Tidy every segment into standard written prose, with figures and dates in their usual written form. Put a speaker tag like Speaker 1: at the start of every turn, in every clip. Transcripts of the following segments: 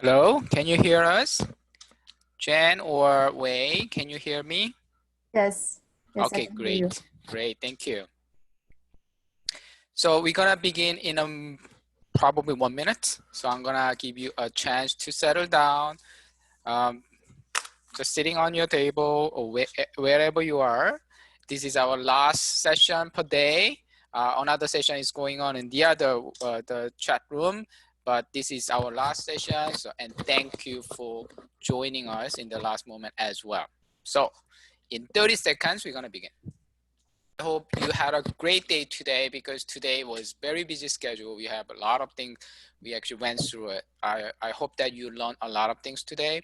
Speaker 1: Hello, can you hear us? Jen or Wei, can you hear me?
Speaker 2: Yes. Yes, I
Speaker 1: Okay,
Speaker 2: can hear you.
Speaker 1: great, thank you. So we're gonna begin in probably 1 minute. So I'm gonna give you a chance to settle down, just sitting on your table or wherever you are. This is our last session per day. Another session is going on in the other the chat room, but this is our last session. So, and thank you for joining us in the last moment as well. So in 30 seconds, we're gonna begin. I hope you had a great day today because today was very busy schedule. We have a lot of things. We actually went through it. I hope that you learned a lot of things today.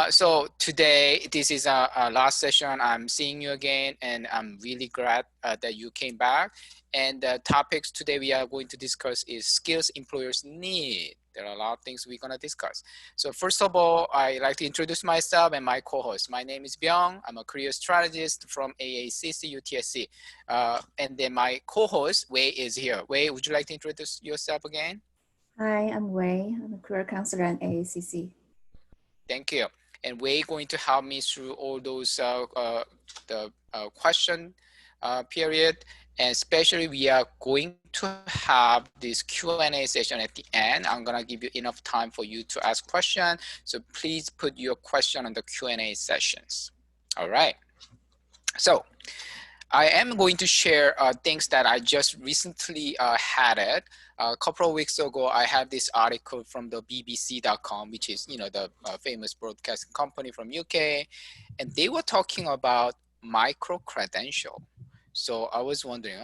Speaker 1: So today, this is our last session. I'm seeing you again, and I'm really glad that you came back. And the topics today we are going to discuss is skills employers need. There are a lot of things we're going to discuss. So first of all, I'd like to introduce myself and my co-host. My name is Byung. I'm a career strategist from AACC UTSC. And then my co-host, Wei, is here. Wei, would you like to introduce yourself again?
Speaker 2: Hi, I'm Wei. I'm a career counselor at AACC.
Speaker 1: Thank you. And Wei going to help me through all those question period. And especially we are going to have this Q&A session at the end. I'm gonna give you enough time for you to ask questions. So please put your question on the Q&A sessions. All right. So I am going to share things that I just recently had it. A couple of weeks ago, I had this article from the BBC.com, which is, you know, the famous broadcasting company from UK. And they were talking about micro-credential. So I was wondering,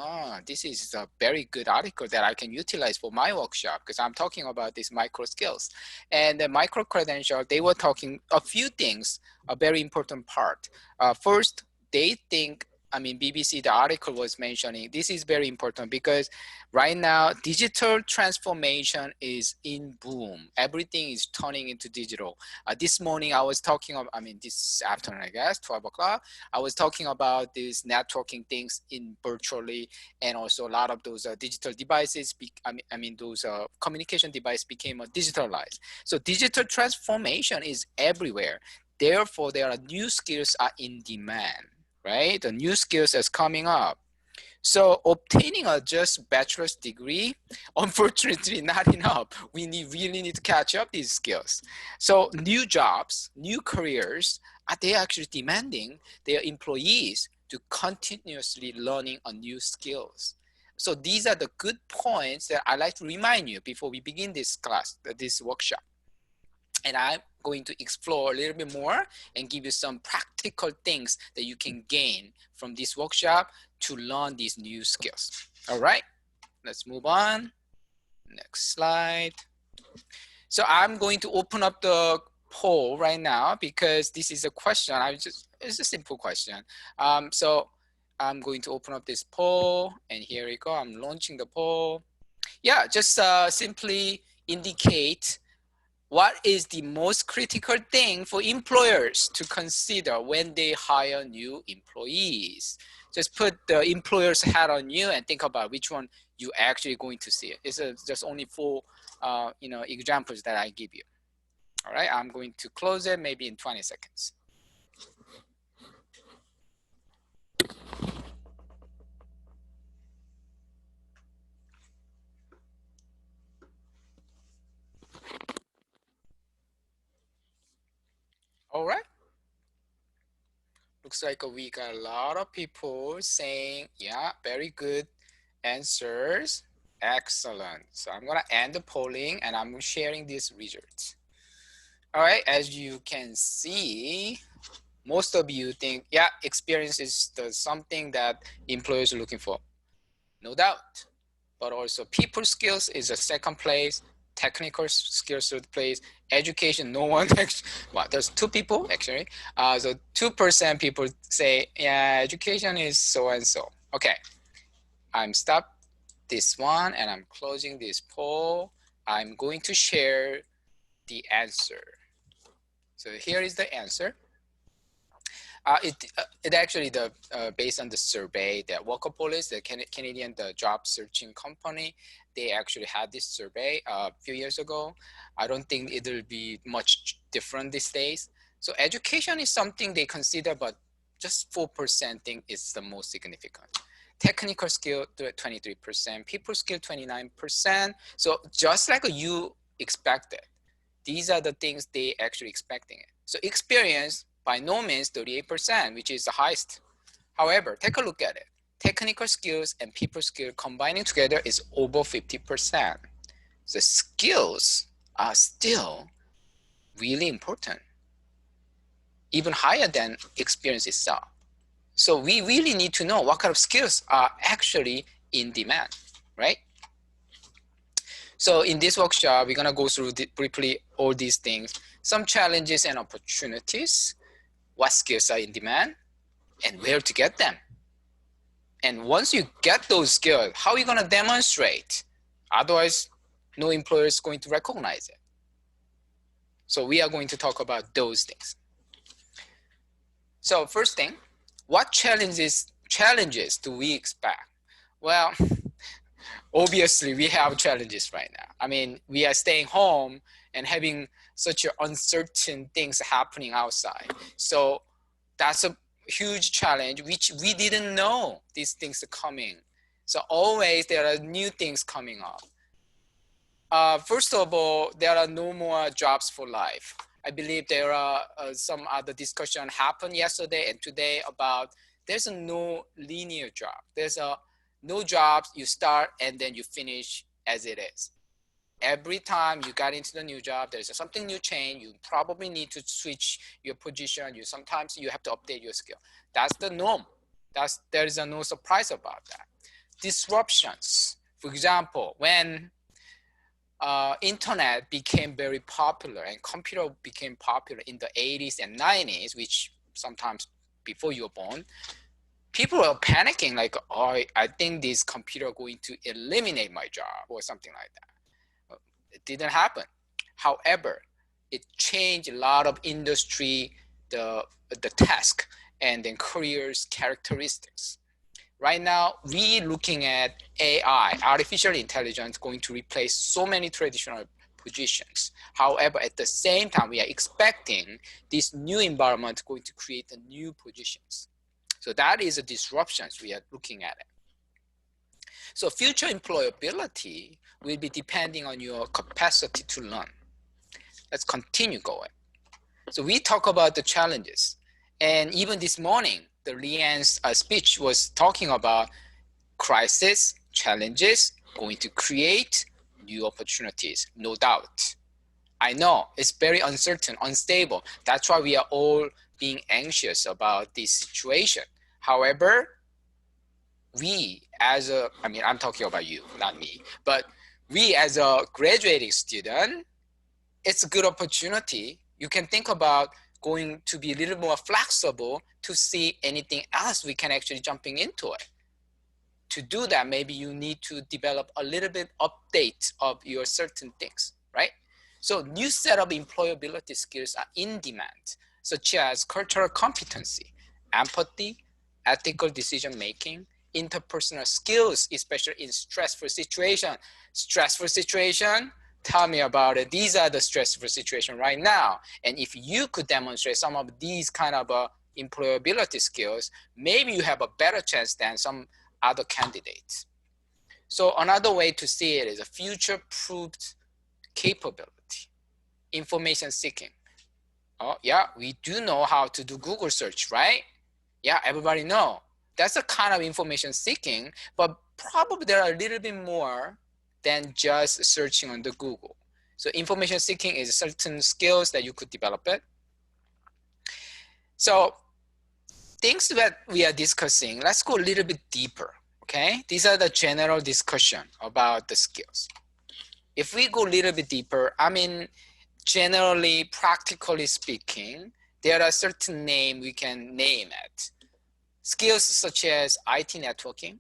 Speaker 1: this is a very good article that I can utilize for my workshop because I'm talking about these micro skills. And the micro-credential, they were talking a few things, a very important part. First, they think BBC, the article was mentioning, this is very important because right now, digital transformation is in boom. Everything is turning into digital. This morning, I was talking about, this afternoon, I guess, 12 o'clock, I was talking about these networking things in virtually, and also a lot of those digital devices, those communication devices became digitalized. So digital transformation is everywhere. Therefore, there are new skills are in demand. Right? The new skills is coming up. So obtaining a just bachelor's degree, unfortunately not enough. We really need to catch up these skills. So new jobs, new careers, are they actually demanding their employees to continuously learning on new skills? So these are the good points that I like to remind you before we begin this class, this workshop. And I'm going to explore a little bit more and give you some practical things that you can gain from this workshop to learn these new skills. All right, let's move on. Next slide. So I'm going to open up the poll right now because this is a question. It's a simple question. So I'm going to open up this poll, and here we go. I'm launching the poll. Yeah, just simply indicate what is the most critical thing for employers to consider when they hire new employees? Just put the employer's hat on you and think about which one you actually going to see. It's just only 4 examples that I give you. All right, I'm going to close it maybe in 20 seconds. All right. Looks like we got a lot of people saying, yeah, very good answers. Excellent. So I'm going to end the polling and I'm sharing these results. All right, as you can see, most of you think, yeah, experience is something that employers are looking for. No doubt. But also people skills is a second place, technical skills third place, education, no one actually, well, there's 2 people actually. So 2% people say, yeah, education is so and so. Okay, I'm stopped this one and I'm closing this poll. I'm going to share the answer. So here is the answer. It actually based on the survey that Workopolis, the Canadian job searching company, they actually had this survey a few years ago. I don't think it'll be much different these days. So education is something they consider, but just 4% think is the most significant. Technical skill 23%, people skill 29%. So just like you expected, these are the things they actually expecting it. So experience by no means 38%, which is the highest. However, take a look at it. Technical skills and people skill combining together is over 50%. The skills are still really important, even higher than experience itself. So we really need to know what kind of skills are actually in demand, right? So in this workshop, we're gonna go through briefly all these things, some challenges and opportunities, what skills are in demand, and where to get them. And once you get those skills, how are you gonna demonstrate? Otherwise, no employer is going to recognize it. So we are going to talk about those things. So first thing, what challenges do we expect? Well, obviously we have challenges right now. I mean, we are staying home and having such uncertain things happening outside. So that's a huge challenge, which we didn't know these things are coming. So always there are new things coming up. First of all, there are no more jobs for life. I believe there are some other discussion happened yesterday and today about there's no linear job. There's no jobs you start and then you finish as it is. Every time you got into the new job, there's something new change. You probably need to switch your position. Sometimes you have to update your skill. That's the norm. There is no surprise about that. Disruptions. For example, when internet became very popular and computer became popular in the 80s and 90s, which sometimes before you were born, people were panicking like, oh, I think this computer are going to eliminate my job or something like that. It didn't happen. However, it changed a lot of industry, the task and then careers characteristics. Right now, we're looking at AI, artificial intelligence, going to replace so many traditional positions. However, at the same time, we are expecting this new environment going to create the new positions. So that is a disruption we are looking at it. So future employability will be depending on your capacity to learn. Let's continue going. So we talk about the challenges. And even this morning, the Leanne's speech was talking about crisis, challenges, going to create new opportunities, no doubt. I know it's very uncertain, unstable. That's why we are all being anxious about this situation. However, I'm talking about you, not me, but we as a graduating student, it's a good opportunity. You can think about going to be a little more flexible to see anything else we can actually jumping into it. To do that, maybe you need to develop a little bit update of your certain things, right? So new set of employability skills are in demand, such as cultural competency, empathy, ethical decision-making, interpersonal skills, especially in stressful situation. Stressful situation, tell me about it. These are the stressful situation right now. And if you could demonstrate some of these kind of employability skills, maybe you have a better chance than some other candidates. So another way to see it is a future-proofed capability, information seeking. Oh yeah, we do know how to do Google search, right? Yeah, everybody know. That's a kind of information seeking, but probably there are a little bit more than just searching on the Google. So information seeking is certain skills that you could develop it. So things that we are discussing, let's go a little bit deeper, okay? These are the general discussion about the skills. If we go a little bit deeper, I mean, generally, practically speaking, there are certain names we can name it. Skills such as IT networking,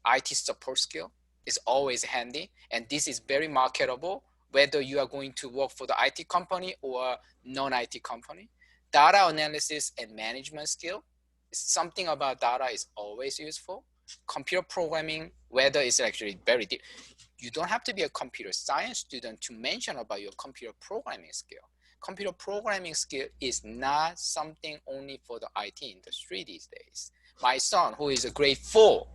Speaker 1: IT support skill is always handy, and this is very marketable, whether you are going to work for the IT company or non-IT company. Data analysis and management skill. Something about data is always useful. Computer programming, whether it's actually very deep. You don't have to be a computer science student to mention about your computer programming skill. Computer programming skill is not something only for the IT industry these days. My son, who is a grade 4,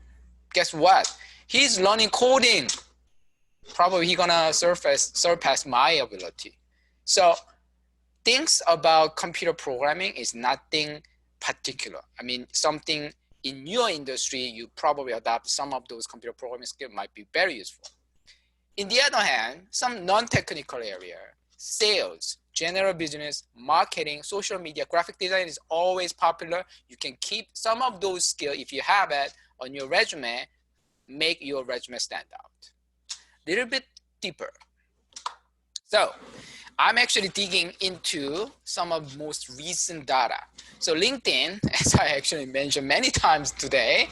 Speaker 1: guess what? He's learning coding. Probably he's gonna surpass my ability. So things about computer programming is nothing particular. I mean, something in your industry, you probably adopt some of those computer programming skills might be very useful. In the other hand, some non-technical area, sales, general business, marketing, social media, graphic design is always popular. You can keep some of those skills if you have it on your resume, make your resume stand out. Little bit deeper. So I'm actually digging into some of most recent data. So LinkedIn, as I actually mentioned many times today,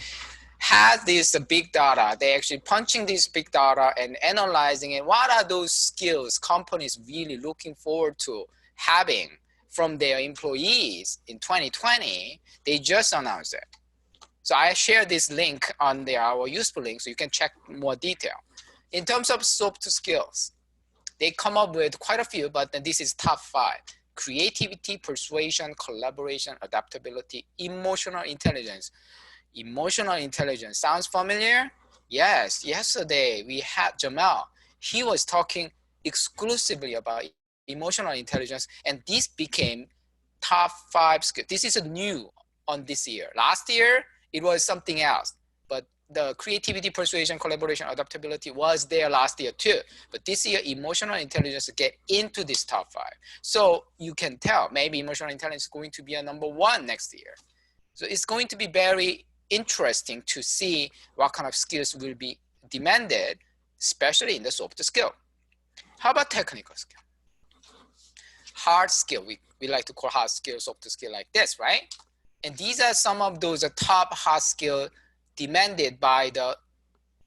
Speaker 1: has this big data. They're actually punching this big data and analyzing it. What are those skills companies really looking forward to having from their employees in 2020? They just announced it. So I share this link on our useful link so you can check more detail. In terms of soft skills, they come up with quite a few, but this is top 5. Creativity, persuasion, collaboration, adaptability, emotional intelligence. Emotional intelligence sounds familiar? Yes, yesterday we had Jamal. He was talking exclusively about emotional intelligence, and this became top 5 skills. This is a new on this year. Last year, it was something else, but the creativity, persuasion, collaboration, adaptability was there last year too. But this year, emotional intelligence get into this top 5. So you can tell maybe emotional intelligence is going to be a number 1 next year. So it's going to be very interesting to see what kind of skills will be demanded, especially in the soft skill. How about technical skill? Hard skill, we like to call hard skill, soft skill like this, right? And these are some of those top hard skill demanded by the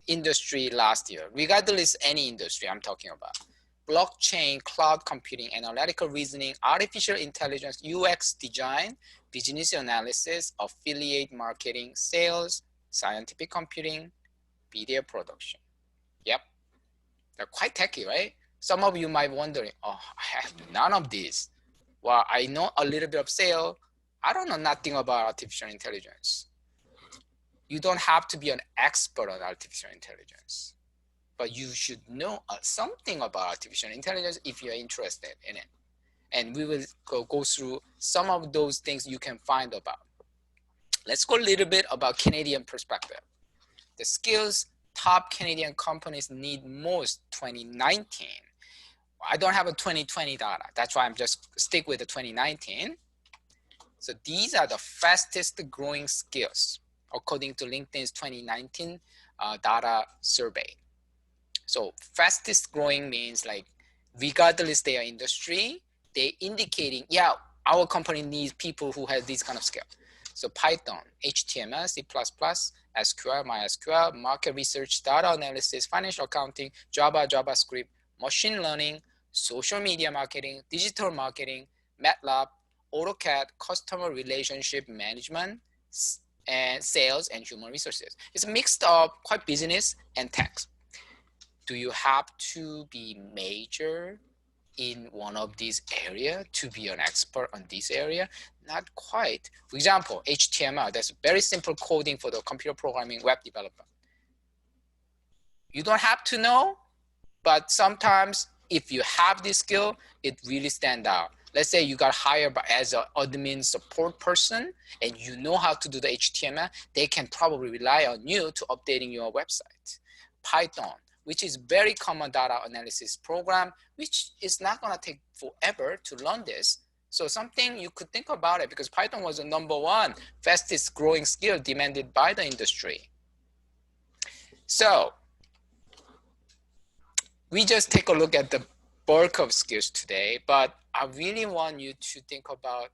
Speaker 1: industry last year, regardless any industry I'm talking about. Blockchain, cloud computing, analytical reasoning, artificial intelligence, UX design, business analysis, affiliate marketing, sales, scientific computing, video production. Yep, they're quite techy, right? Some of you might be wondering, oh, I have none of these. Well, I know a little bit of sales. I don't know nothing about artificial intelligence. You don't have to be an expert on artificial intelligence, but you should know something about artificial intelligence if you're interested in it. And we will go through some of those things you can find about. Let's go a little bit about Canadian perspective. The skills top Canadian companies need most 2019. I don't have a 2020 data. That's why I'm just stick with the 2019. So these are the fastest growing skills according to LinkedIn's 2019 data survey. So fastest growing means like regardless their industry, they indicating, yeah, our company needs people who have these kind of skills. So Python, HTML, C++, SQL, MySQL, market research, data analysis, financial accounting, Java, JavaScript, machine learning, social media marketing, digital marketing, MATLAB, AutoCAD, customer relationship management, and sales and human resources. It's mixed up quite business and tech. Do you have to be major in one of these areas to be an expert on this area? Not quite. For example, HTML, that's very simple coding for the computer programming web development. You don't have to know, but sometimes if you have this skill, it really stands out. Let's say you got hired as an admin support person and you know how to do the HTML, they can probably rely on you to updating your website. Python, which is very common data analysis program, which is not gonna take forever to learn this. So something you could think about it because Python was the #1 fastest growing skill demanded by the industry. So we just take a look at the bulk of skills today, but I really want you to think about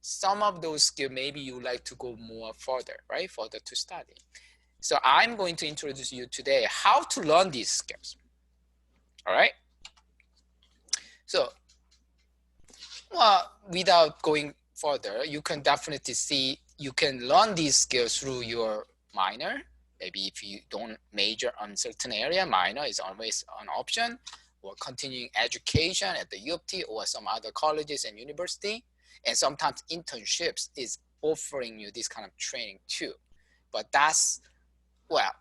Speaker 1: some of those skills. Maybe you like to go more further, right? Further to study. So I'm going to introduce you today how to learn these skills. All right. So, well, without going further, you can definitely see you can learn these skills through your minor. Maybe if you don't major on certain area, minor is always an option, or continuing education at the U of T or some other colleges and university. And sometimes internships is offering you this kind of training too. But that's, well,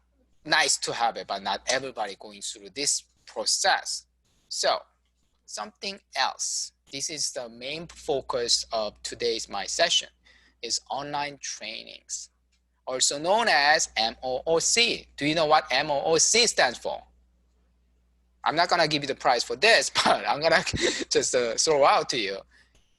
Speaker 1: nice to have it, but not everybody going through this process. So something else. This is the main focus of today's my session, is online trainings, also known as MOOC. Do you know what MOOC stands for? I'm not gonna give you the prize for this, but I'm gonna just throw out to you.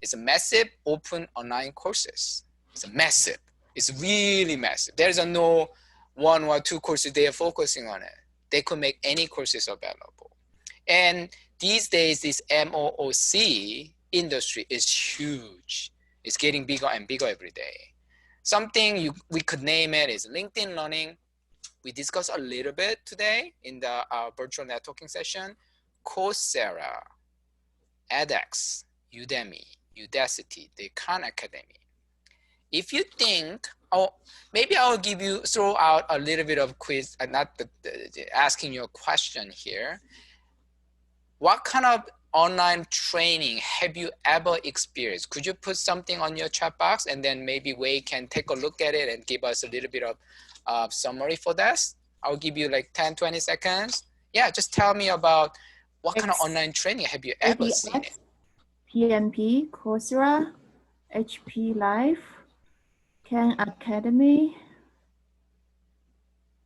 Speaker 1: It's a massive open online courses. It's a massive. It's really massive. There's no one or two courses they are focusing on it. They could make any courses available. And these days, this MOOC industry is huge. It's getting bigger and bigger every day. Something we could name it is LinkedIn Learning. We discussed a little bit today in the virtual networking session. Coursera, edX, Udemy, Udacity, the Khan Academy. If you think, maybe I'll throw out a little bit of quiz, not asking you a question here. What kind of online training have you ever experienced? Could you put something on your chat box, and then maybe Wei can take a look at it and give us a little bit of summary for this? I'll give you like 10, 20 seconds. Yeah, just tell me about what kind of online training have you ever seen?
Speaker 2: PMP, Coursera, HP Live, Khan Academy,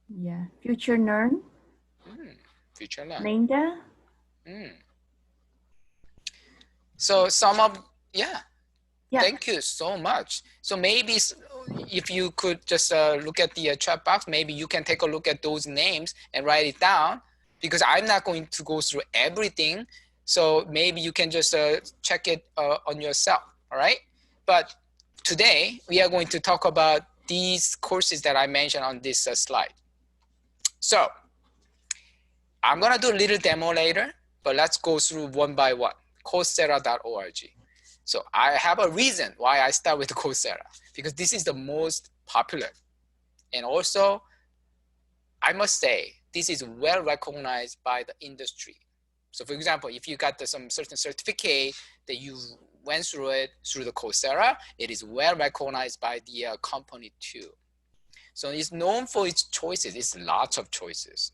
Speaker 2: yeah, Future Learn,
Speaker 1: Future Learn.
Speaker 2: Linda.
Speaker 1: So some of, yeah. Thank you so much. So maybe if you could just look at the chat box, maybe you can take a look at those names and write it down, because I'm not going to go through everything. So maybe you can just check it on yourself, all right? But today we are going to talk about these courses that I mentioned on this slide. So I'm gonna do a little demo later, but let's go through one by one. Coursera.org. So I have a reason why I start with Coursera, because this is the most popular. And also, I must say, this is well recognized by the industry. So for example, if you got some certain certificate that you went through it through the Coursera, it is well recognized by the company too. So it's known for its choices. It's lots of choices.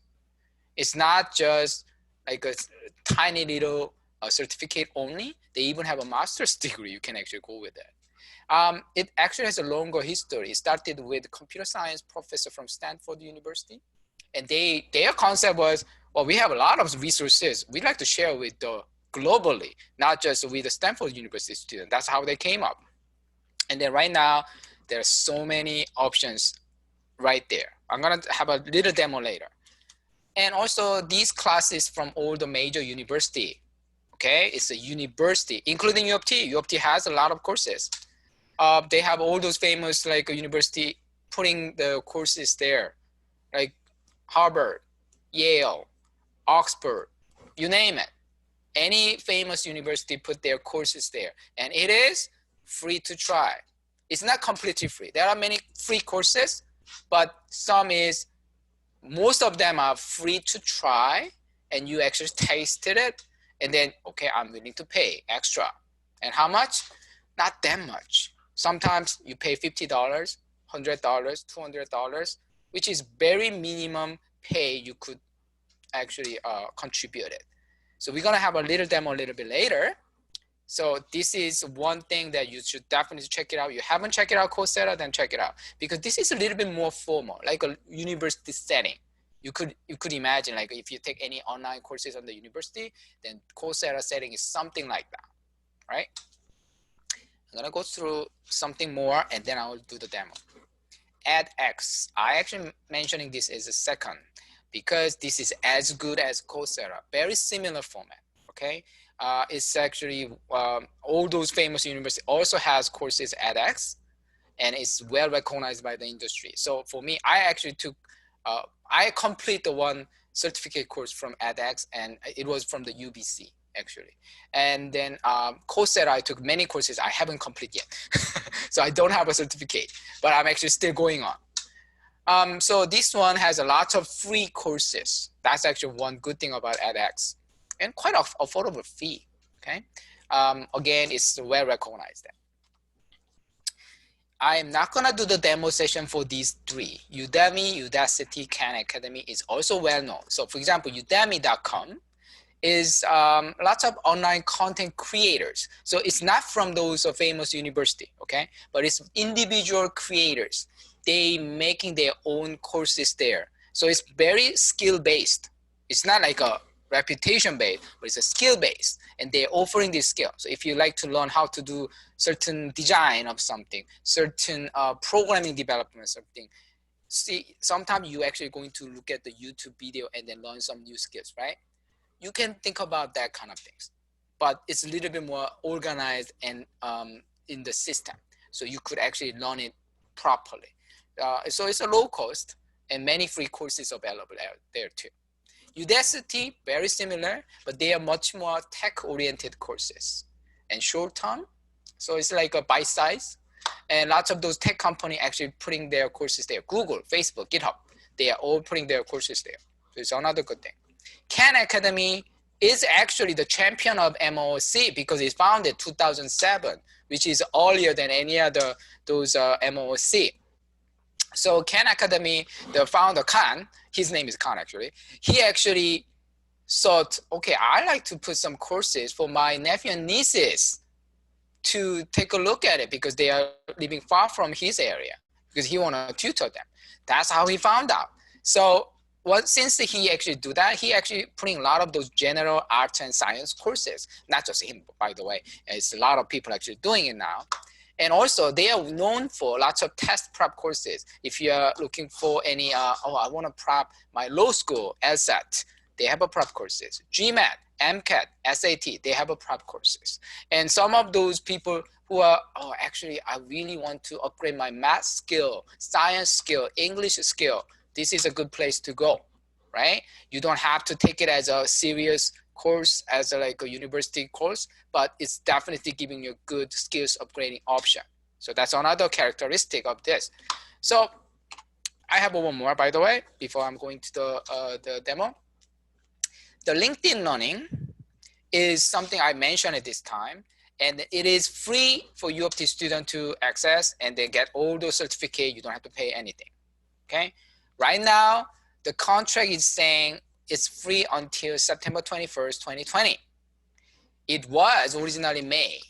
Speaker 1: It's not just like a tiny little certificate only. They even have a master's degree. You can actually go with it. It actually has a longer history. It started with a computer science professor from Stanford University. And their concept was, well, we have a lot of resources. We'd like to share with globally, not just with the Stanford University student. That's how they came up. And then right now, there are so many options right there. I'm gonna have a little demo later. And also these classes from all the major university, okay? It's a university, including U of T. U of T has a lot of courses. They have all those famous like university putting the courses there, like Harvard, Yale, Oxford, you name it. Any famous university put their courses there, and it is free to try. It's not completely free. There are many free courses, but most of them are free to try, and you actually tasted it, and then, okay, I'm willing to pay extra. And how much? Not that much. Sometimes you pay $50, $100, $200, which is very minimum pay you could actually contribute it. So we're gonna have a little demo a little bit later. So this is one thing that you should definitely check it out. You haven't checked it out, Coursera, then check it out, because this is a little bit more formal, like a university setting. You could imagine, like if you take any online courses on the university, then Coursera setting is something like that, right? I'm gonna go through something more, and then I will do the demo. edX, I actually mentioning this as a second, because this is as good as Coursera, very similar format, okay? It's actually, all those famous universities also has courses edX, and it's well recognized by the industry. So for me, I actually I complete the one certificate course from edX, and it was from the UBC. actually. And then Coursera, I took many courses I haven't completed yet. So I don't have a certificate, but I'm actually still going on. So this one has a lot of free courses. That's actually one good thing about edX, and quite affordable fee, okay? Again, it's well recognized. I am not gonna do the demo session for these three. Udemy, Udacity, Khan Academy is also well known. So for example, udemy.com is lots of online content creators. So it's not from those famous university, okay? But it's individual creators. They making their own courses there. So it's very skill-based. It's not like a reputation-based, but it's a skill-based. And they're offering this skill. So if you like to learn how to do certain design of something, certain programming development, something, see, sometimes you actually going to look at the YouTube video and then learn some new skills, right? You can think about that kind of things, but it's a little bit more organized and in the system. So you could actually learn it properly. So it's a low cost and many free courses available out there too. Udacity, very similar, but they are much more tech-oriented courses and short-term. So it's like a bite size. And lots of those tech companies actually putting their courses there. Google, Facebook, GitHub, they are all putting their courses there. So it's another good thing. Khan Academy is actually the champion of MOOC because it's founded 2007, which is earlier than any other those MOOC. So Khan Academy, the founder Khan, his name is Khan actually, he actually thought, okay, I like to put some courses for my nephew and nieces to take a look at it because they are living far from his area because he want to tutor them. That's how he found out. So since he actually do that, he actually putting a lot of those general arts and science courses, not just him, by the way. It's a lot of people actually doing it now. And also they are known for lots of test prep courses. If you're looking for any, I want to prep my law school LSAT, they have a prep courses. GMAT, MCAT, SAT, they have a prep courses. And some of those people who are, actually, I really want to upgrade my math skill, science skill, English skill, this is a good place to go, right? You don't have to take it as a serious course, as like a university course, but it's definitely giving you good skills upgrading option. So that's another characteristic of this. So I have one more, by the way, before I'm going to the demo. The LinkedIn Learning is something I mentioned at this time, and it is free for U of T student to access, and they get all those certificates. You don't have to pay anything, okay? Right now, the contract is saying it's free until September 21st, 2020. It was originally May,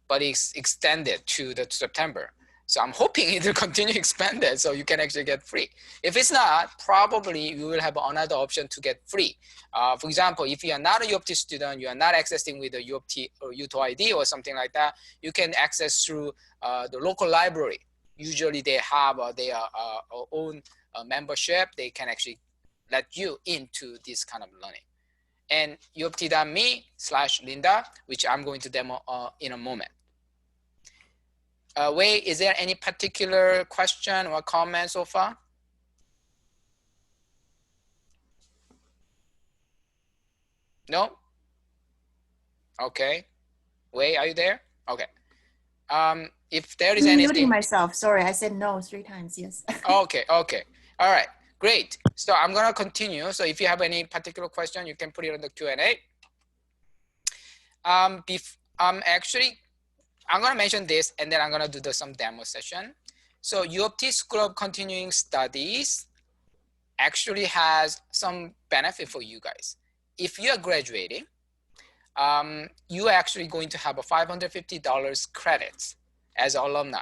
Speaker 1: but it's extended to the September. So I'm hoping it will continue expanded so you can actually get free. If it's not, probably you will have another option to get free. For example, if you are not a U of T student, you are not accessing with a U of T or U2 ID or something like that, you can access through the local library. Usually they have their own membership. They can actually let you into this kind of learning. And uoft.me/Linda, which I'm going to demo in a moment. Wei, is there any particular question or comment so far? No? Okay. Wei, are you there? Okay. If there is anything.
Speaker 2: Muting myself. Sorry, I said no 3 times. Yes.
Speaker 1: Okay. Okay. All right. Great. So I'm gonna continue. So if you have any particular question, you can put it in the Q&A. Actually, I'm gonna mention this, and then I'm gonna do some demo session. So U of T School of Continuing Studies actually has some benefit for you guys. If you are graduating, you are actually going to have a $550 credits as alumni.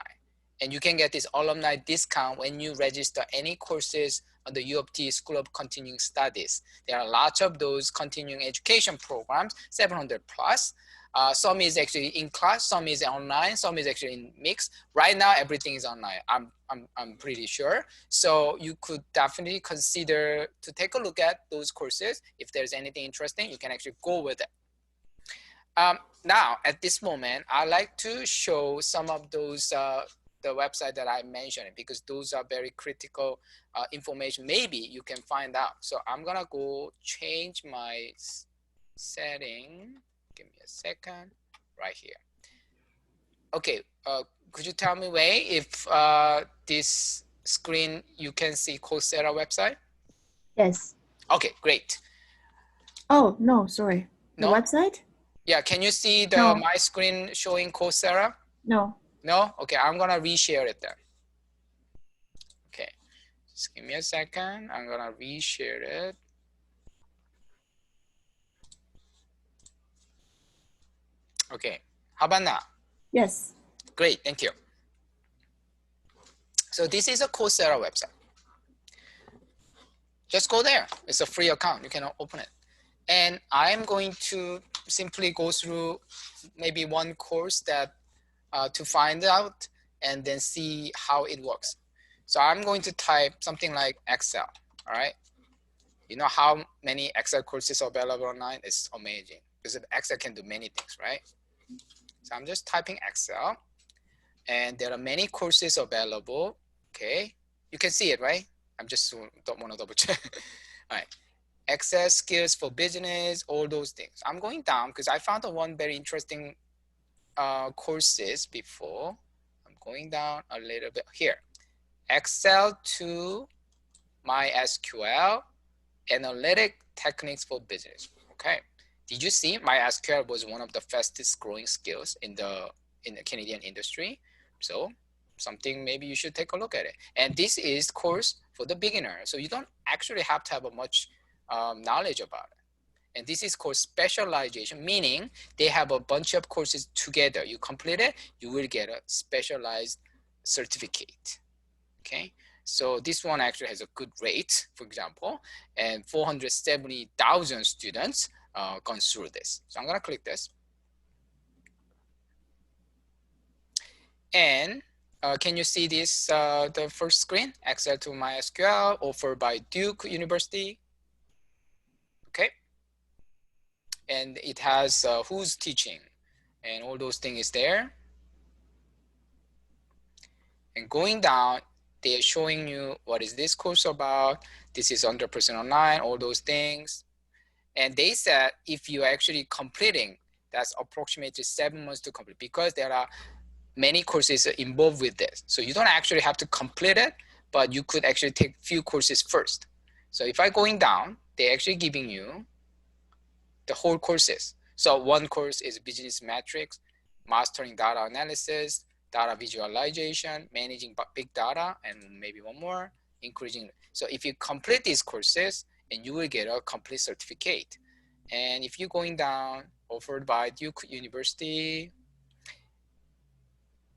Speaker 1: And you can get this alumni discount when you register any courses on the U of T School of Continuing Studies. There are lots of those continuing education programs, 700 plus. Some is actually in class, some is online, some is actually in mix. Right now, everything is online, I'm pretty sure. So you could definitely consider to take a look at those courses. If there's anything interesting, you can actually go with it. Now, at this moment, I like to show some of those the website that I mentioned, because those are very critical information. Maybe you can find out. So I'm gonna go change my setting. Give me a second. Right here. Okay. Could you tell me, Wei, if this screen you can see Coursera website?
Speaker 2: Yes.
Speaker 1: Okay, great.
Speaker 2: Oh, no, sorry. The
Speaker 1: No?
Speaker 2: website?
Speaker 1: Yeah, can you see the
Speaker 2: No.
Speaker 1: my screen showing Coursera?
Speaker 2: No.
Speaker 1: No? Okay, I'm gonna reshare it then. Okay, just give me a second. I'm gonna reshare it. Okay, how about now?
Speaker 2: Yes.
Speaker 1: Great, thank you. So this is a Coursera website. Just go there. It's a free account. You can open it. And I'm going to simply go through maybe one course that to find out and then see how it works. So I'm going to type something like Excel, all right? You know how many Excel courses are available online? It's amazing because Excel can do many things, right? So I'm just typing Excel and there are many courses available, okay? You can see it, right? I'm just don't want to double check. All right, Excel skills for business, all those things. I'm going down because I found one very interesting courses before. I'm going down a little bit here. Excel to MySQL, analytic techniques for business. Okay. Did you see MySQL was one of the fastest growing skills in the Canadian industry? So something maybe you should take a look at it. And this is course for the beginner. So you don't actually have to have a much knowledge about it. And this is called specialization, meaning they have a bunch of courses together. You complete it, you will get a specialized certificate. Okay, so this one actually has a good rate, for example, and 470,000 students gone through this. So I'm gonna click this. And can you see this, the first screen, Excel to MySQL, offered by Duke University? Okay. And it has who's teaching and all those things is there. And going down, they are showing you what is this course about. This is 100% online, all those things. And they said if you're actually completing, that's approximately 7 months to complete because there are many courses involved with this. So you don't actually have to complete it, but you could actually take few courses first. So if I'm going down, they're actually giving you the whole courses. So one course is business metrics, mastering data analysis, data visualization, managing big data, and maybe one more, increasing. So if you complete these courses, and you will get a complete certificate. And if you're going down, offered by Duke University,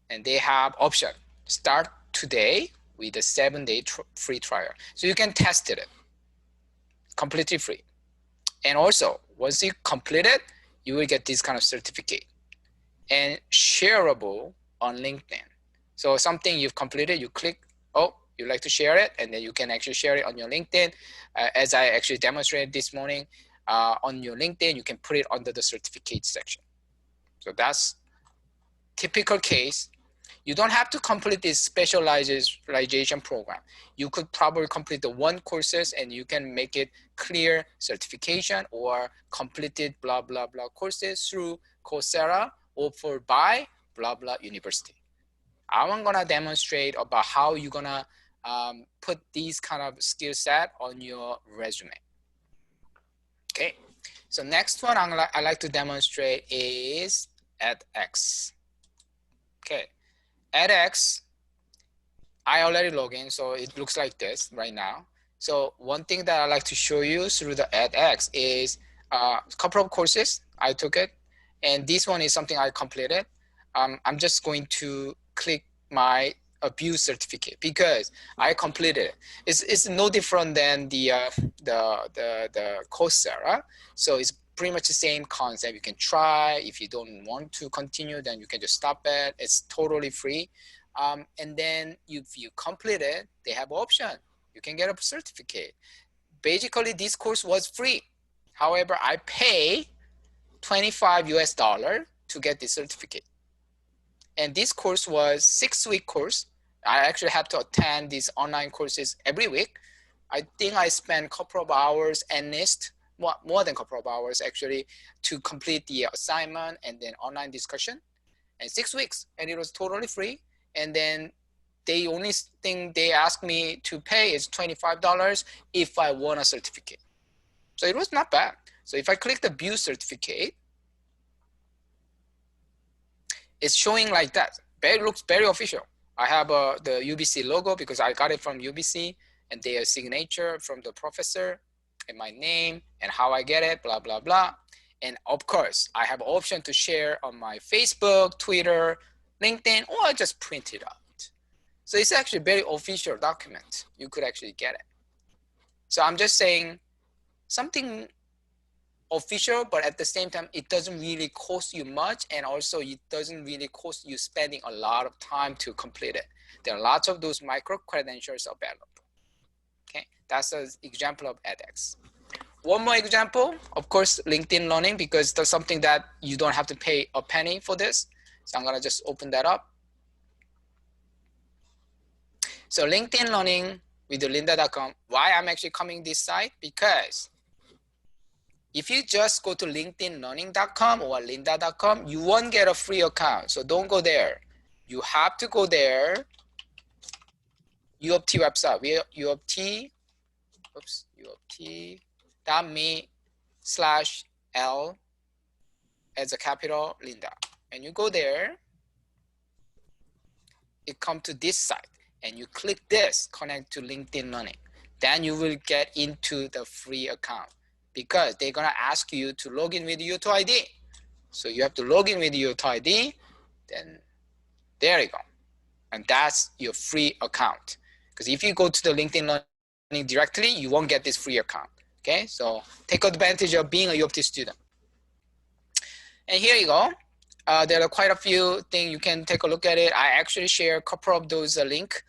Speaker 1: and they have option, start today with a 7-day free trial. So you can test it completely free. And also, once you complete it, you will get this kind of certificate and shareable on LinkedIn. So something you've completed, you click, oh, you like to share it, and then you can actually share it on your LinkedIn. As I actually demonstrated this morning, on your LinkedIn, you can put it under the certificate section. So that's typical case. You don't have to complete this specialization program. You could probably complete the one courses and you can make it clear certification or completed blah, blah, blah courses through Coursera offered by blah, blah university. I'm gonna demonstrate about how you're gonna put these kind of skill set on your resume. Okay, so next one I like to demonstrate is edX. Okay. edX, I already log in, so it looks like this right now. So one thing that I like to show you through the edX is a couple of courses I took it, and this one is something I completed. I'm just going to click my abuse certificate because I completed it. It's no different than the Coursera, so it's pretty much the same concept. You can try. If you don't want to continue, then you can just stop it. It's totally free. And then if you complete it, they have option. You can get a certificate. Basically, this course was free. However, I pay $25 US to get this certificate. And this course was 6-week course. I actually had to attend these online courses every week. I think I spent a couple of hours at least more than a couple of hours actually to complete the assignment and then online discussion, and 6 weeks, and it was totally free. And then the only thing they asked me to pay is $25 if I want a certificate. So it was not bad. So if I click the view certificate, it's showing like that. It looks very official. I have the UBC logo because I got it from UBC, and their signature from the professor, and my name and how I get it, blah, blah, blah. And of course, I have option to share on my Facebook, Twitter, LinkedIn, or I just print it out. So it's actually a very official document. You could actually get it. So I'm just saying something official, but at the same time, it doesn't really cost you much, and also it doesn't really cost you spending a lot of time to complete it. There are lots of those micro credentials available. Okay, that's an example of edX. One more example, of course, LinkedIn Learning, because that's something that you don't have to pay a penny for this. So I'm gonna just open that up. So LinkedIn Learning with the lynda.com. Why I'm actually coming this site? Because if you just go to linkedinlearning.com or lynda.com, you won't get a free account. So don't go there. You have to go there. U of T website, U of T.me/L as a capital Lynda. And you go there, it comes to this site, and you click this, connect to LinkedIn Learning. Then you will get into the free account, because they're gonna ask you to log in with your ID. So you have to log in with your ID, then there you go. And that's your free account. Because if you go to the LinkedIn Learning directly, you won't get this free account. Okay, so take advantage of being a U of T student. And here you go. There are quite a few things you can take a look at it. I actually share a couple of those links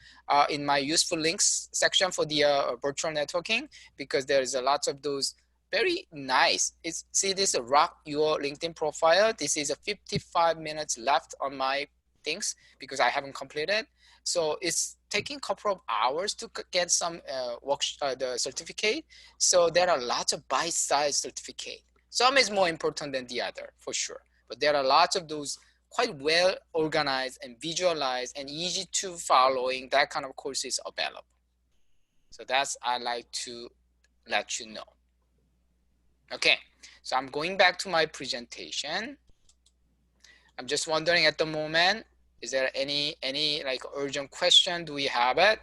Speaker 1: in my useful links section for the virtual networking, because there's a lot of those very nice. See this rock your LinkedIn profile. This is a 55 minutes left on my things because I haven't completed. So it's taking a couple of hours to get some the certificate. So there are lots of bite-sized certificate. Some is more important than the other, for sure. But there are lots of those quite well organized and visualized and easy to following, that kind of courses available. So that's I like to let you know. Okay, so I'm going back to my presentation. I'm just wondering at the moment, is there any like urgent question? Do we have it?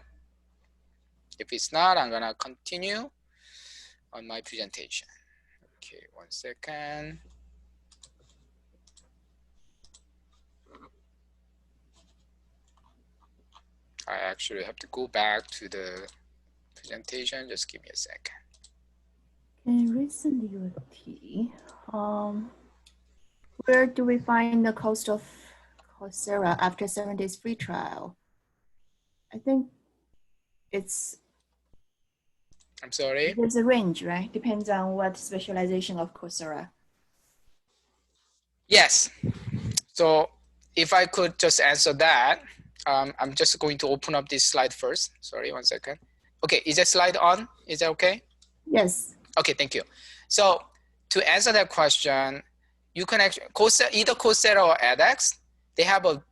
Speaker 1: If it's not, I'm gonna continue on my presentation. Okay, 1 second. I actually have to go back to the presentation. Just give me a second.
Speaker 2: In recent UT, where do we find the cost of Coursera after 7 days free trial? I think it's.
Speaker 1: I'm sorry?
Speaker 2: There's a range, right? Depends on what specialization of Coursera.
Speaker 1: Yes. So if I could just answer that, I'm just going to open up this slide first. Sorry, 1 second. Okay, is that slide on? Is that okay?
Speaker 2: Yes.
Speaker 1: Okay, thank you. So to answer that question, you can actually, either Coursera or edX, they have a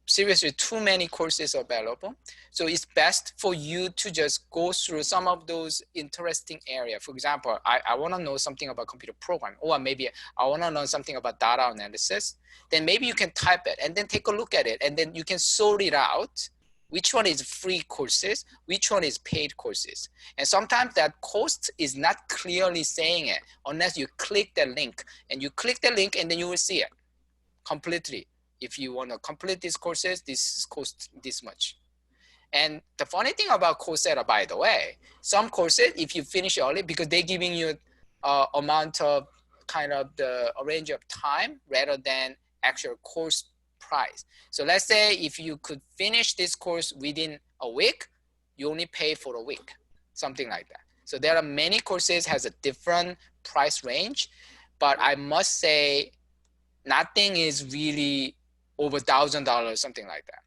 Speaker 1: seriously too many courses available. So it's best for you to just go through some of those interesting areas. For example, I want to know something about computer programming, or maybe I want to know something about data analysis. Then maybe you can type it and then take a look at it, and then you can sort it out. Which one is free courses? Which one is paid courses? And sometimes that cost is not clearly saying it unless you click the link, and you click the link and then you will see it completely. If you want to complete these courses, this costs this much. And the funny thing about Coursera, by the way, some courses, if you finish early, because they're giving you amount of kind of the range of time rather than actual course price. So let's say if you could finish this course within a week, you only pay for a week, something like that. So there are many courses has a different price range, but I must say nothing is really over $1,000, something like that.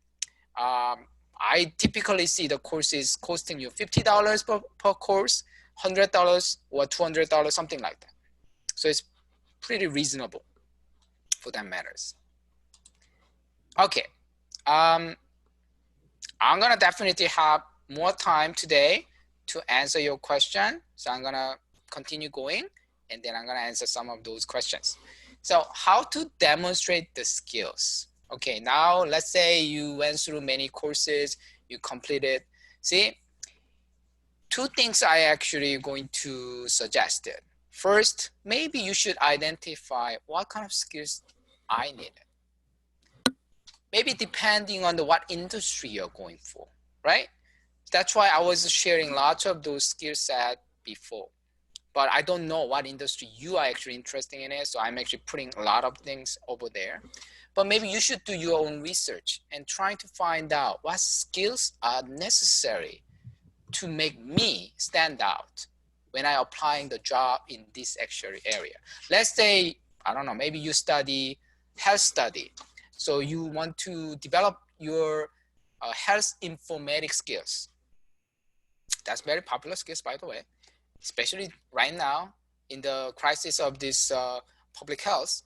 Speaker 1: I typically see the courses costing you $50 per course, $100 or $200, something like that. So it's pretty reasonable for that matters. Okay, I'm gonna definitely have more time today to answer your question. So I'm gonna continue going, and then I'm gonna answer some of those questions. So how to demonstrate the skills? Okay, now let's say you went through many courses, you completed. See, two things I actually going to suggest it. First, maybe you should identify what kind of skills I need. Maybe depending on what industry you're going for, right? That's why I was sharing lots of those skill set before. But I don't know what industry you are actually interested in it, so I'm actually putting a lot of things over there. But maybe you should do your own research and trying to find out what skills are necessary to make me stand out when I applying the job in this actual area. Let's say, I don't know, maybe you study health study. So you want to develop your health informatics skills. That's very popular skills, by the way, especially right now in the crisis of this public health.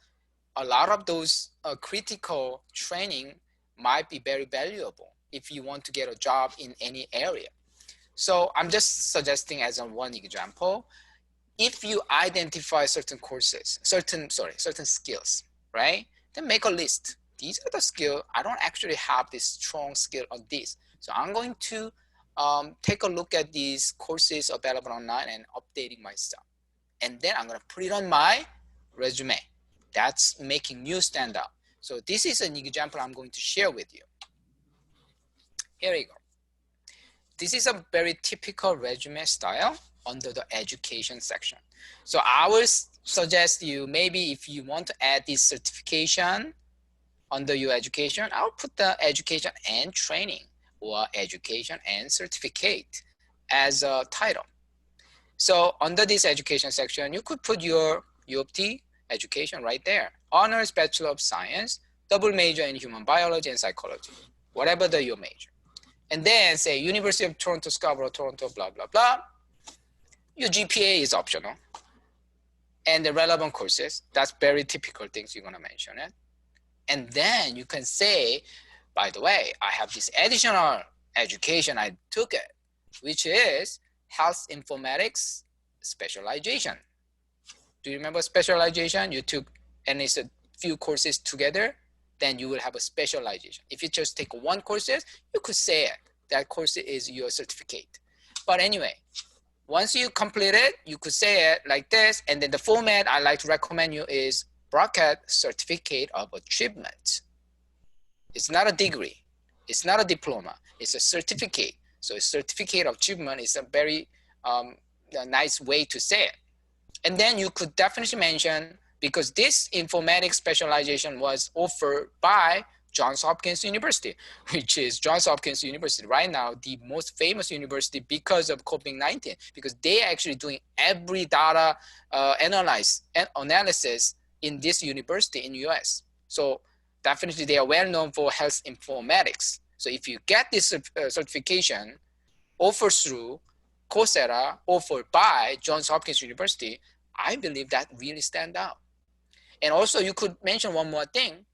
Speaker 1: A lot of those critical training might be very valuable if you want to get a job in any area. So I'm just suggesting as one example, if you identify certain courses, certain skills, right? Then make a list. These are the skills. I don't actually have this strong skill on this. So I'm going to take a look at these courses available online and updating myself. And then I'm going to put it on my resume. That's making you stand out. So this is an example I'm going to share with you. Here you go. This is a very typical resume style under the education section. So I will suggest you, maybe if you want to add this certification under your education, I'll put the education and training or education and certificate as a title. So under this education section, you could put your U of T education right there. Honors Bachelor of Science, double major in human biology and psychology, whatever your major. And then say University of Toronto, Scarborough, Toronto, blah, blah, blah. Your GPA is optional. And the relevant courses, that's very typical things you're gonna mention it. And then you can say, by the way, I have this additional education, I took it, which is health informatics specialization. Do you remember specialization? You took, and it's a few courses together, then you will have a specialization. If you just take one courses, you could say it. That course is your certificate. But anyway, once you complete it, you could say it like this. And then the format I like to recommend you is bracket certificate of achievement. It's not a degree. It's not a diploma. It's a certificate. So a certificate of achievement is a very a nice way to say it. And then you could definitely mention, because this informatics specialization was offered by Johns Hopkins University, which is Johns Hopkins University right now, the most famous university because of COVID-19, because they are actually doing every data analysis in this university in US. So definitely they are well known for health informatics. So if you get this certification offered through Coursera, offered by Johns Hopkins University, I believe that really stand out. And also you could mention one more thing,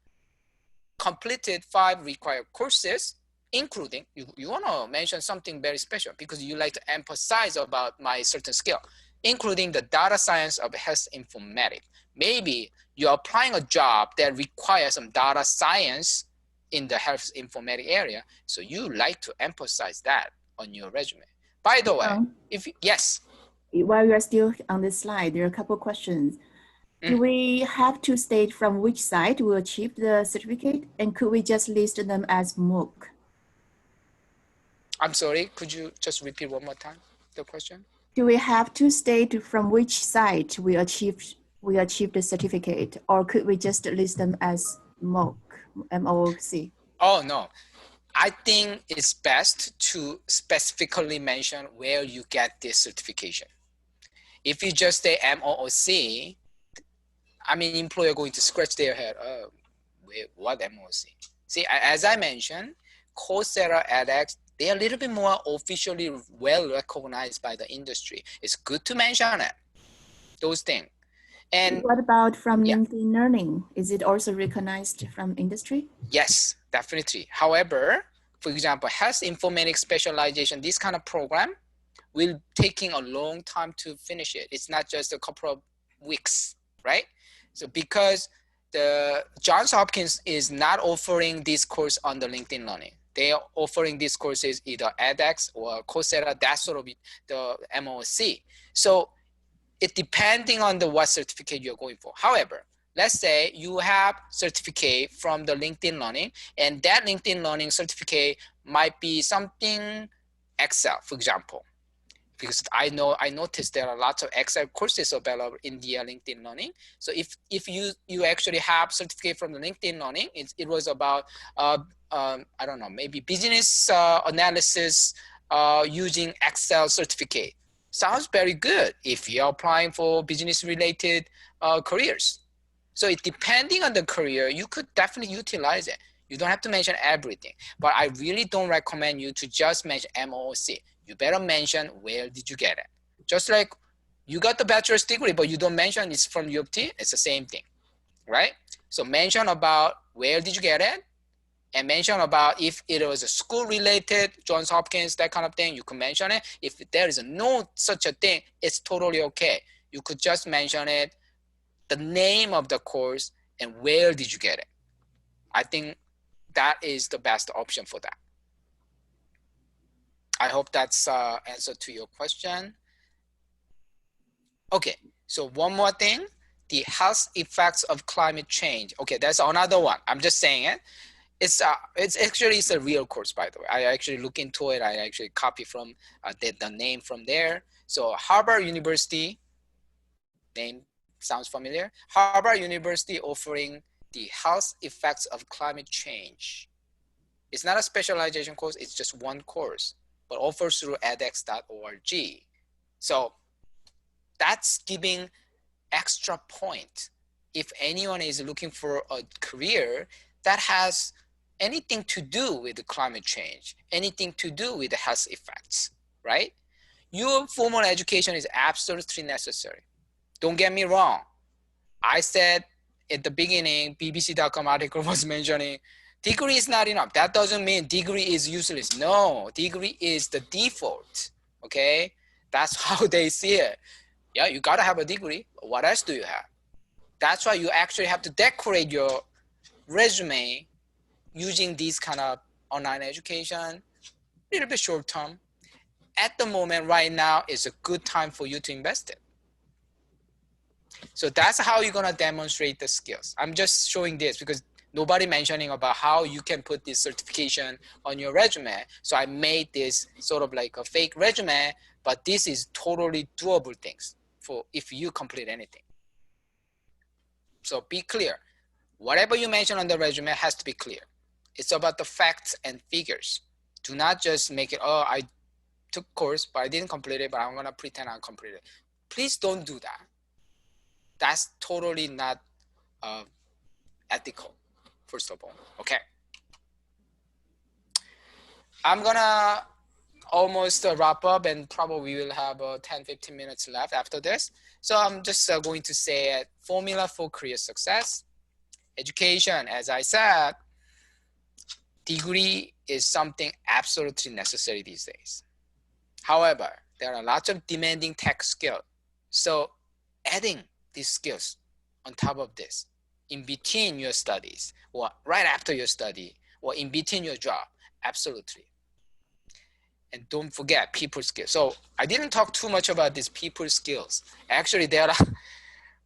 Speaker 1: completed 5 required courses, including, you want to mention something very special because you like to emphasize about my certain skill, including the data science of health informatics. Maybe you're applying a job that requires some data science in the health informatics area. So you like to emphasize that on your resume. By the way, yes.
Speaker 2: While you are still on this slide, there are a couple of questions. Do we have to state from which site we achieved the certificate? And could we just list them as MOOC?
Speaker 1: I'm sorry, could you just repeat one more time the question?
Speaker 2: Do we have to state from which site we achieved the certificate, or could we just list them as MOOC, M-O-O-C?
Speaker 1: Oh, no. I think it's best to specifically mention where you get this certification. If you just say MOOC, I mean, employer going to scratch their head. Wait, what MOOC? See, as I mentioned, Coursera edX They are a little bit more officially well recognized by the industry. It's good to mention it, those things. And
Speaker 2: what about from
Speaker 1: yeah,
Speaker 2: LinkedIn Learning? Is it also recognized from industry?
Speaker 1: yes, definitely. However, for example, health informatics specialization, this kind of program will taking a long time to finish it. It's not just a couple of weeks, right? So because the Johns Hopkins is not offering this course on the LinkedIn Learning. They are offering these courses either edX or Coursera, that sort of the MOC. So it depending on the what certificate you're going for. However, let's say you have certificate from the LinkedIn Learning, and that LinkedIn Learning certificate might be something Excel, for example, because I noticed there are lots of Excel courses available in the LinkedIn Learning. So if you actually have certificate from the LinkedIn Learning, it was about I don't know, maybe business analysis using Excel certificate. Sounds very good if you're applying for business related careers. So it depending on the career, you could definitely utilize it. You don't have to mention everything, but I really don't recommend you to just mention MOOC. You better mention where did you get it. Just like you got the bachelor's degree, but you don't mention it's from U of T, it's the same thing, right? So mention about where did you get it, and mention about if it was a school related, Johns Hopkins, that kind of thing, you could mention it. If there is no such a thing, it's totally okay. You could just mention it, the name of the course, and where did you get it. I think that is the best option for that. I hope that's answer to your question. Okay, so one more thing, the health effects of climate change. Okay, that's another one. I'm just saying it. It's actually a real course, by the way. I actually look into it. I actually copy from the name from there. So Harvard University, name sounds familiar. Harvard University offering the health effects of climate change. It's not a specialization course, it's just one course, but offers through edX.org. So that's giving extra point if anyone is looking for a career that has anything to do with the climate change, anything to do with the health effects, right? Your formal education is absolutely necessary. Don't get me wrong. I said at the beginning, BBC.com article was mentioning degree is not enough. That doesn't mean degree is useless. No, degree is the default, okay? That's how they see it. Yeah, you gotta have a degree. What else do you have? That's why you actually have to decorate your resume using these kind of online education, a little bit short term. At the moment, right now, is a good time for you to invest it. So that's how you're gonna demonstrate the skills. I'm just showing this because nobody mentioning about how you can put this certification on your resume. So I made this sort of like a fake resume, but this is totally doable things for if you complete anything. So be clear. Whatever you mention on the resume has to be clear. It's about the facts and figures. Do not just make it, oh, I took course, but I didn't complete it, but I'm gonna pretend I completed it. Please don't do that. That's totally not ethical, first of all, okay? I'm gonna almost wrap up and probably we will have 10, 15 minutes left after this. So I'm just going to say formula for career success. Education, as I said, degree is something absolutely necessary these days. However, there are lots of demanding tech skills. So adding these skills on top of this, in between your studies, or right after your study, or in between your job, absolutely. And don't forget people skills. So I didn't talk too much about these people skills. Actually, there are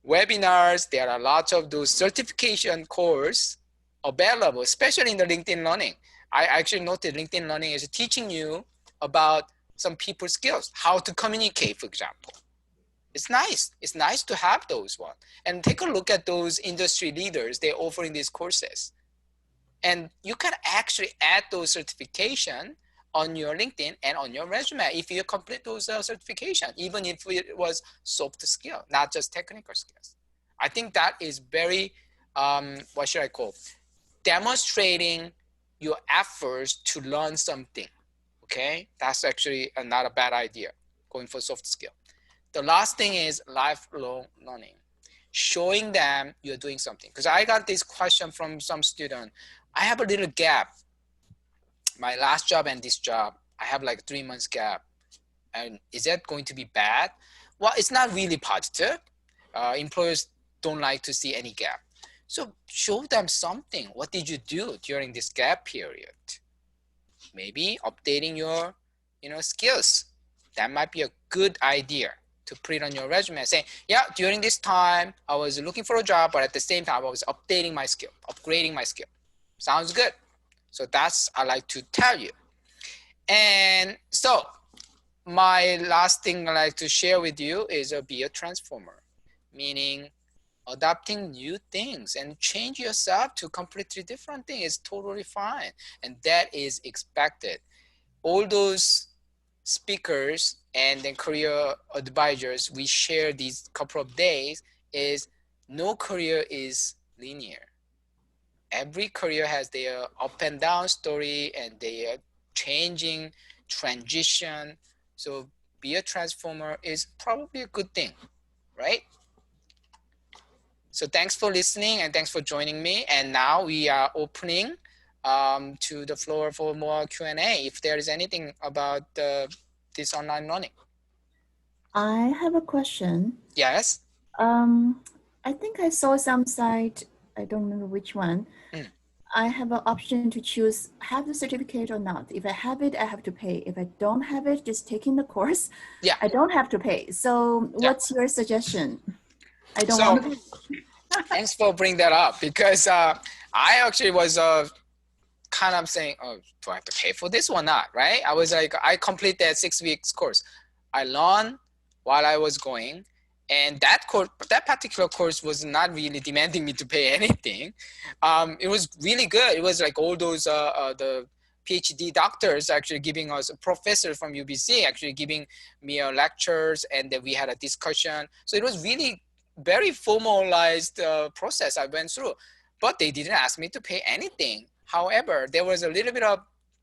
Speaker 1: webinars, there are lots of those certification courses available, especially in the LinkedIn Learning. I actually noted LinkedIn Learning is teaching you about some people skills, how to communicate, for example. It's nice. It's nice to have those ones. And take a look at those industry leaders. They're offering these courses. And you can actually add those certification on your LinkedIn and on your resume if you complete those certification, even if it was soft skill, not just technical skills. I think that is very, what should I call, demonstrating your efforts to learn something, Okay, that's actually not a bad idea, going for soft skill. The last thing is lifelong learning. Showing them you're doing something. Because I got this question from some student. I have a little gap. My last job and this job, I have like 3 months gap. And is that going to be bad? Well, it's not really positive. Employers don't like to see any gap. So show them something. What did you do during this gap period? Maybe updating your, skills. That might be a good idea to put it on your resume, saying, yeah, during this time, I was looking for a job, but at the same time, I was updating my skill, upgrading my skill. Sounds good. So that's I like to tell you. And so my last thing I like to share with you is be a transformer, meaning adopting new things and change yourself to completely different thing is totally fine. And that is expected. All those speakers and then career advisors we share these couple of days is no career is linear. Every career has their up and down story and their changing transition. So be a transformer is probably a good thing, right? So thanks for listening and thanks for joining me. And now we are opening to the floor for more Q&A if there is anything about this online learning.
Speaker 2: I have a question.
Speaker 1: Yes.
Speaker 2: I think I saw some site, I don't remember which one. I have an option to choose have the certificate or not. If I have it, I have to pay. If I don't have it, just taking the course,
Speaker 1: Yeah.
Speaker 2: I don't have to pay. So what's your suggestion? I don't want to pay.
Speaker 1: Thanks for bringing that up because I actually was kind of saying, oh, do I have to pay for this or not, right? I was like, I completed that 6 weeks course. I learned while I was going. And that course, that particular course was not really demanding me to pay anything. It was really good. It was like all those, the PhD doctors actually giving us, a professor from UBC actually giving me lectures, and then we had a discussion. So it was really very formalized process I went through, but they didn't ask me to pay anything. However, there was a little bit of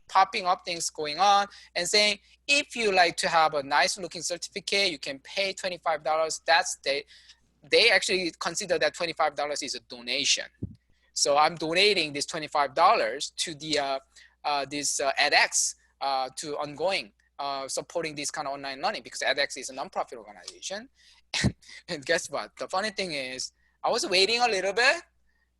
Speaker 1: popping up things going on and saying, if you like to have a nice looking certificate, you can pay $25. That's they actually consider that $25 is a donation. So I'm donating this $25 to the this edX to ongoing supporting this kind of online learning, because edX is a nonprofit organization. And guess what? The funny thing is, I was waiting a little bit,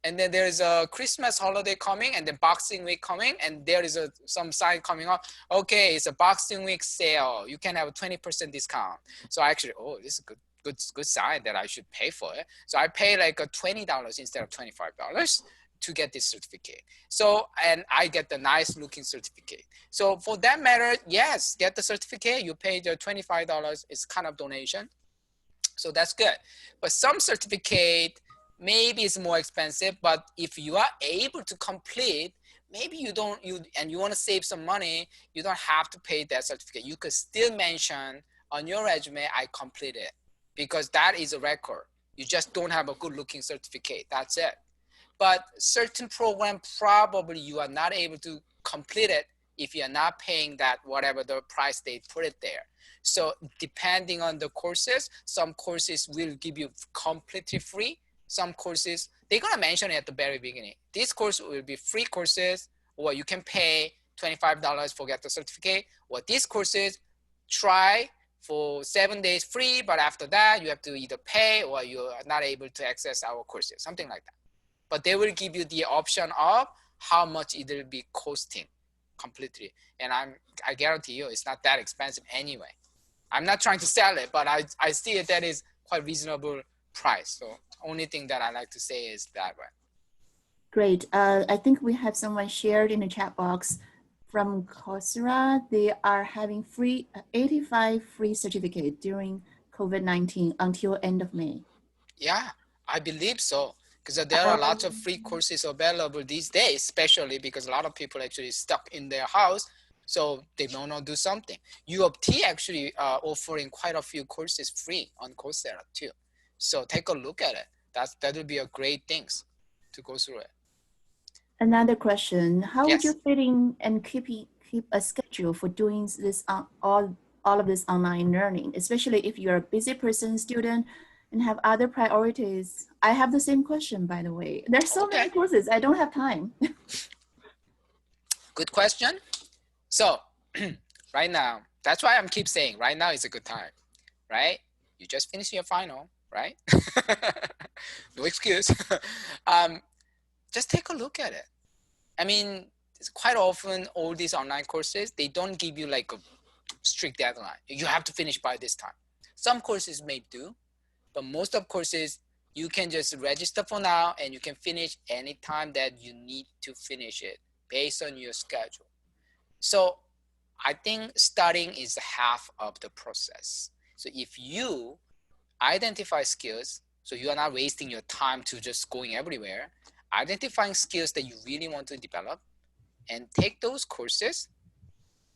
Speaker 1: and then there's a Christmas holiday coming, and then Boxing Week coming, and there is some sign coming up. Okay, it's a Boxing Week sale. You can have a 20% discount. So I actually, oh, this is a good sign that I should pay for it. So I pay like a $20 instead of $25 to get this certificate. So, and I get the nice looking certificate. So for that matter, yes, get the certificate. You pay the $25. It's kind of donation. So that's good. But some certificate, maybe it's more expensive, but if you are able to complete, maybe you want to save some money, you don't have to pay that certificate. You could still mention on your resume, I completed, because that is a record. You just don't have a good looking certificate. That's it. But certain program, probably you are not able to complete it if you're not paying that whatever the price they put it there. So depending on the courses, some courses will give you completely free. Some courses, they're gonna mention it at the very beginning. This course will be free courses, or you can pay $25 for get the certificate, or these courses, try for 7 days free, but after that, you have to either pay or you are not able to access our courses, something like that. But they will give you the option of how much it will be costing completely. And I guarantee you, it's not that expensive anyway. I'm not trying to sell it, but I see it that is quite reasonable price. So only thing that I like to say is that way.
Speaker 2: Great. I think we have someone shared in the chat box from Coursera. They are having free 85 free certificate during COVID-19 until end of May.
Speaker 1: Yeah, I believe so. Because there are lots of free courses available these days, especially because a lot of people actually stuck in their house. So they want to do something. U of T actually offering quite a few courses free on Coursera too. So take a look at it. That would be a great thing to go through it.
Speaker 2: Another question: how would you fit in and keep keep a schedule for doing this all of this online learning, especially if you're a busy person, student, and have other priorities? I have the same question, by the way. There's so many courses, I don't have time.
Speaker 1: Good question. So right now, that's why I'm keep saying right now is a good time, right? You just finished your final, right? No excuse. Just take a look at it. I mean, it's quite often all these online courses, they don't give you like a strict deadline. You have to finish by this time. Some courses may do, but most of courses, you can just register for now and you can finish anytime that you need to finish it based on your schedule. So I think studying is half of the process. So if you identify skills, so you are not wasting your time to just going everywhere, identifying skills that you really want to develop and take those courses,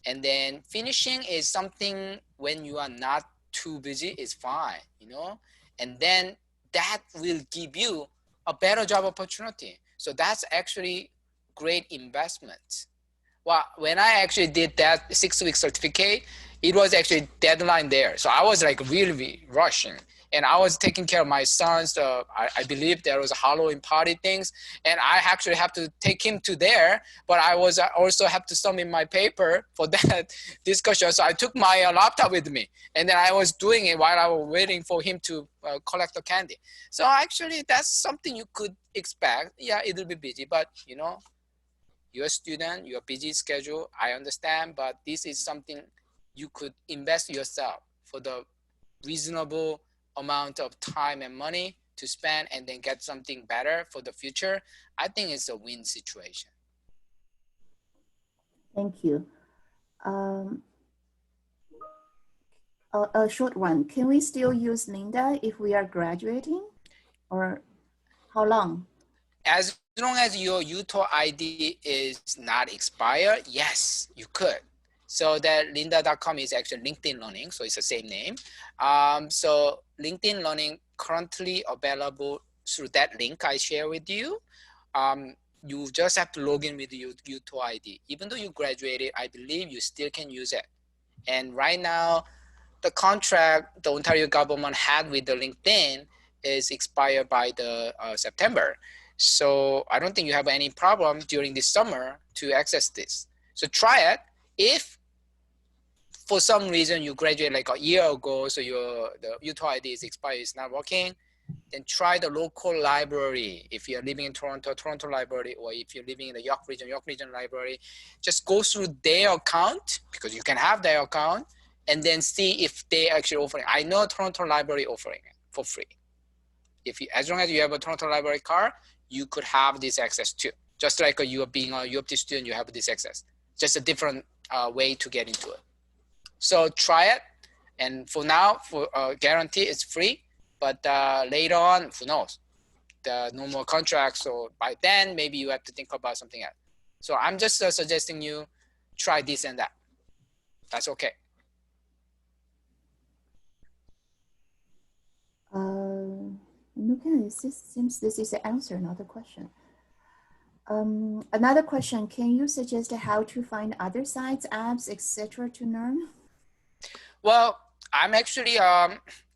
Speaker 1: and then finishing is something when you are not too busy is fine, you know, and then that will give you a better job opportunity. So that's actually great investment. Well, when I actually did that 6-week certificate, it was actually deadline there. So I was like really rushing. And I was taking care of my son's, I believe there was a Halloween party things. And I actually have to take him to there. But I was also have to submit my paper for that discussion. So I took my laptop with me. And then I was doing it while I was waiting for him to collect the candy. So actually that's something you could expect. Yeah, it'll be busy. But, you know, you're a student, you're busy schedule, I understand, but this is something you could invest yourself for the reasonable amount of time and money to spend and then get something better for the future. I think it's a win situation.
Speaker 2: Thank you. A short one. Can we still use Linda if we are graduating, or how long?
Speaker 1: As long as your UTO ID is not expired, yes, you could. So that lynda.com is actually LinkedIn Learning, so it's the same name. So LinkedIn Learning currently available through that link I share with you. You just have to log in with your UTO ID. Even though you graduated, I believe you still can use it. And right now, the contract the Ontario government had with the LinkedIn is expired by the September. So I don't think you have any problem during this summer to access this. So try it. If for some reason you graduate like a year ago, so the UTO ID is expired, it's not working, then try the local library. If you're living in Toronto, Toronto library, or if you're living in the York region library, just go through their account, because you can have their account, and then see if they actually offering. I know Toronto library offering it for free. If you, as long as you have a Toronto library card, you could have this access too. Just like you are being a U of T student, you have this access. Just a different way to get into it. So try it. And for now, for guarantee it's free. But later on, who knows? The no more contracts. So by then, maybe you have to think about something else. So I'm just suggesting you try this and that. That's okay.
Speaker 2: Okay, seems this is the answer, not a question. Another question, can you suggest how to find other sites, apps, etc. to learn?
Speaker 1: Well, I'm actually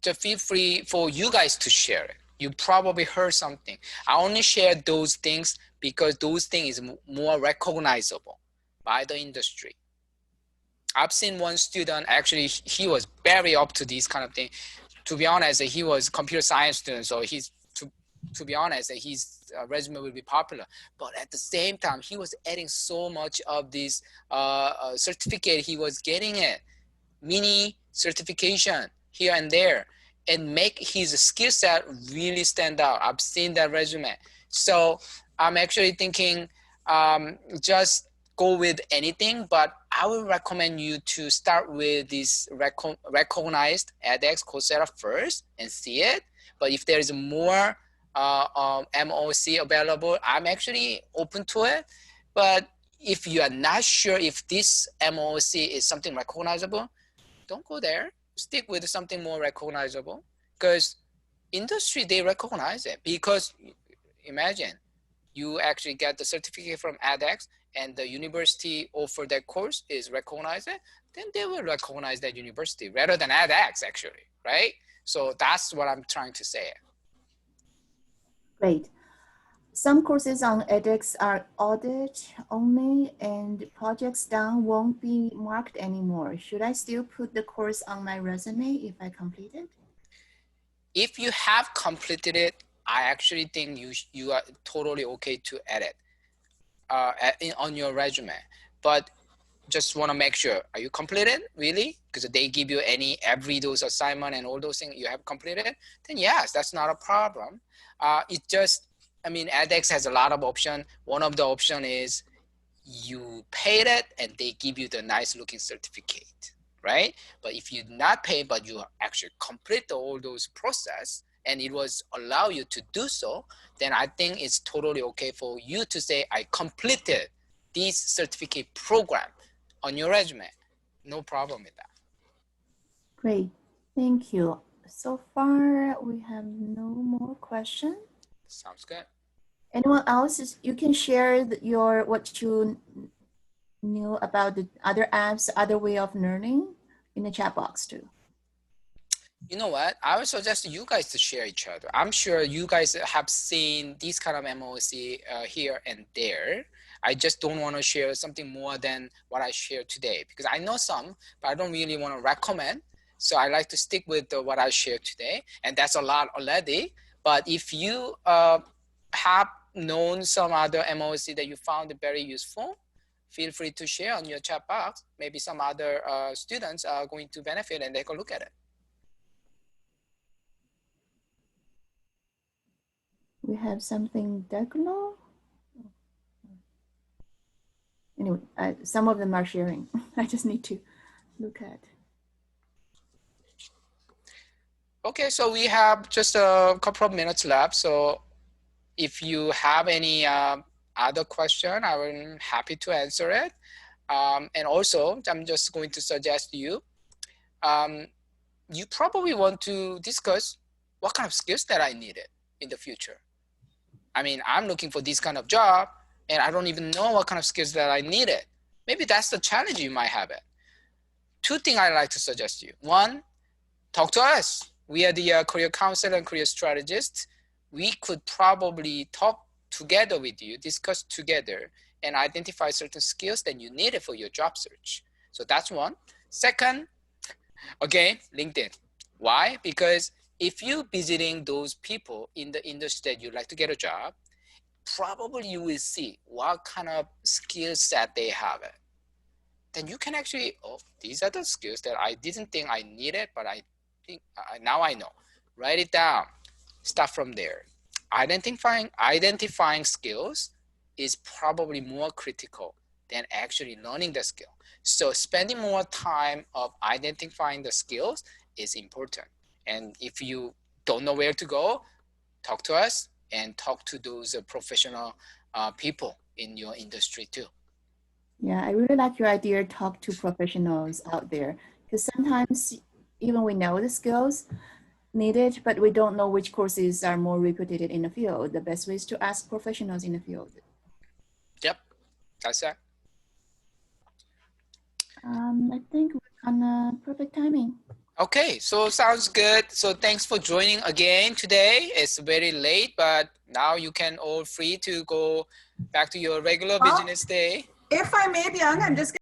Speaker 1: just feel free for you guys to share it. You probably heard something. I only share those things because those things is more recognizable by the industry. I've seen one student, actually, he was very up to these kind of things. To be honest, he was computer science student, so he's, to be honest, his resume will be popular. But at the same time, he was adding so much of this certificate he was getting it. Mini certification here and there, and make his skill set really stand out. I've seen that resume. So I'm actually thinking just go with anything, but I would recommend you to start with this recognized edX Coursera first and see it. But if there is more MOC available, I'm actually open to it. But if you are not sure if this MOC is something recognizable, don't go there. Stick with something more recognizable, because industry, they recognize it. Because imagine you actually get the certificate from edX and the university offer that course is recognized, then they will recognize that university rather than edX actually, right? So that's what I'm trying to say.
Speaker 2: Great. Some courses on edX are audit only and projects done won't be marked anymore. Should I still put the course on my resume if I complete it?
Speaker 1: If you have completed it, I actually think you are totally okay to edit on your resume. But just want to make sure, are you completed really? Because they give you every those assignment and all those things you have completed, then yes, that's not a problem. It just, I mean, edX has a lot of option. One of the option is you paid it and they give you the nice looking certificate, right? But if you not pay, but you actually complete all those process and it was allow you to do so, then I think it's totally okay for you to say, I completed this certificate program on your resume. No problem with that.
Speaker 2: Great, thank you. So far, we have no more questions.
Speaker 1: Sounds good.
Speaker 2: Anyone else? You can share what you knew about the other apps, other way of learning in the chat box too.
Speaker 1: You know what? I would suggest you guys to share each other. I'm sure you guys have seen these kind of MOOC here and there. I just don't want to share something more than what I shared today because I know some, but I don't really want to recommend. So I like to stick with what I shared today, and that's a lot already. But if you have known some other MOOC that you found very useful, feel free to share on your chat box. Maybe some other students are going to benefit and they can look at it.
Speaker 2: We have something diagonal. Anyway, some of them are sharing. I just need to look at.
Speaker 1: Okay, so we have just a couple of minutes left. So if you have any other question, I'm happy to answer it. And also, I'm just going to suggest you, you probably want to discuss what kind of skills that I needed in the future. I mean, I'm looking for this kind of job and I don't even know what kind of skills that I needed. Maybe that's the challenge you might have it. Two things I like to suggest you. One, talk to us. We are the career counselor and career strategist. We could probably talk together with you, discuss together, and identify certain skills that you needed for your job search. So that's one. Second, again, LinkedIn. Why? Because if you're visiting those people in the industry that you'd like to get a job, probably you will see what kind of skill set they have. Then you can actually, oh, these are the skills that I didn't think I needed, but I think now I know. Write it down. Start from there. Identifying skills is probably more critical than actually learning the skill. So spending more time of identifying the skills is important. And if you don't know where to go, talk to us and talk to those professional people in your industry too.
Speaker 2: Yeah, I really like your idea, talk to professionals out there, because sometimes even we know the skills needed, but we don't know which courses are more reputed in the field. The best way is to ask professionals in the field.
Speaker 1: Yep, that's it.
Speaker 2: I think we're on perfect timing.
Speaker 1: Okay, so sounds good. So thanks for joining again today. It's very late, but now you can all free to go back to your regular business day.
Speaker 3: If I may be on, I'm just